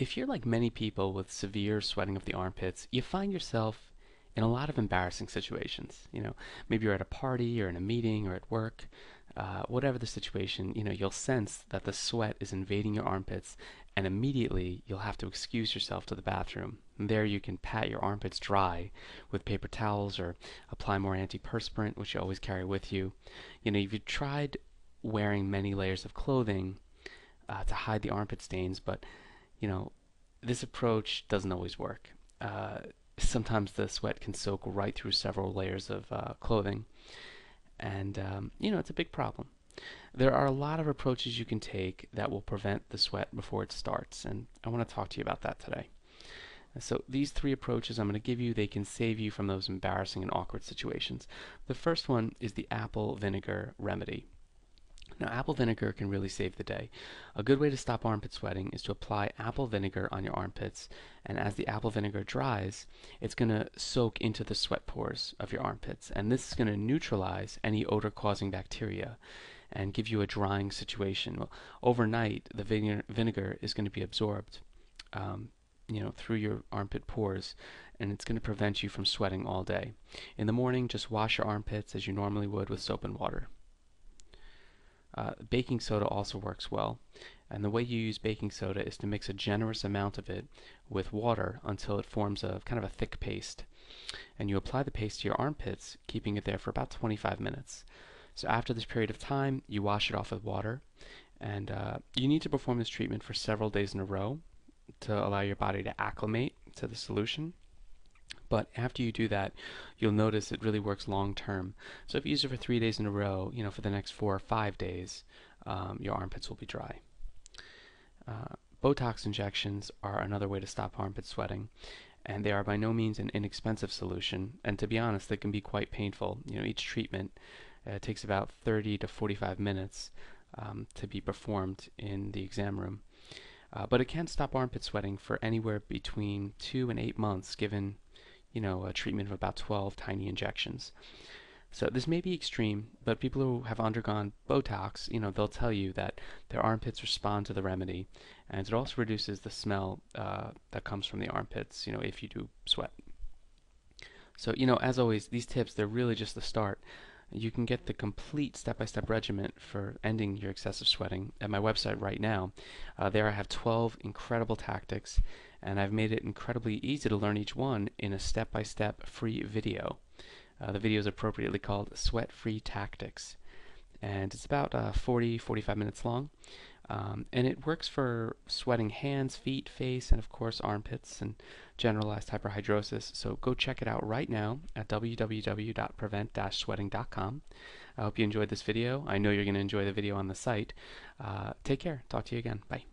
If you're like many people with severe sweating of the armpits, you find yourself in a lot of embarrassing situations. Maybe you're at a party or in a meeting or at work. Whatever the situation, you'll sense that the sweat is invading your armpits, and immediately you'll have to excuse yourself to the bathroom. And there you can pat your armpits dry with paper towels or apply more antiperspirant, which you always carry with you. If you tried wearing many layers of clothing to hide the armpit stains, but you know, this approach doesn't always work. Uh, Sometimes the sweat can soak right through several layers of clothing, and it's a big problem. There are a lot of approaches you can take that will prevent the sweat before it starts, and I want to talk to you about that today. So these three approaches I'm going to give you, they can save you from those embarrassing and awkward situations. The first one is the apple vinegar remedy. Now, apple vinegar can really save the day. A good way to stop armpit sweating is to apply apple vinegar on your armpits, and as the apple vinegar dries, it's going to soak into the sweat pores of your armpits, and this is going to neutralize any odor-causing bacteria and give you a drying situation. Well, overnight, the vinegar is going to be absorbed, through your armpit pores, and it's going to prevent you from sweating all day. In the morning, just wash your armpits as you normally would with soap and water. Baking soda also works well, and the way you use baking soda is to mix a generous amount of it with water until it forms a kind of a thick paste. And you apply the paste to your armpits, keeping it there for about 25 minutes. So after this period of time, you wash it off with water, and you need to perform this treatment for several days in a row to allow your body to acclimate to the solution. But after you do that, you'll notice it really works long term. So if you use it for 3 days in a row, for the next 4 or 5 days, your armpits will be dry. Botox injections are another way to stop armpit sweating, and they are by no means an inexpensive solution. And to be honest, they can be quite painful. Each treatment takes about 30 to 45 minutes to be performed in the exam room. But it can stop armpit sweating for anywhere between 2 and 8 months, given a treatment of about 12 tiny injections. So this may be extreme, but people who have undergone Botox, they'll tell you that their armpits respond to the remedy, and it also reduces the smell that comes from the armpits, if you do sweat. So, as always, these tips, they're really just the start. You can get the complete step-by-step regimen for ending your excessive sweating at my website right now. There I have 12 incredible tactics, and I've made it incredibly easy to learn each one in a step-by-step free video. The video is appropriately called Sweat-Free Tactics, and it's about 40-45 minutes long. And it works for sweating hands, feet, face, and of course armpits and generalized hyperhidrosis. So go check it out right now at www.prevent-sweating.com. I hope you enjoyed this video. I know you're going to enjoy the video on the site. Take care. Talk to you again. Bye.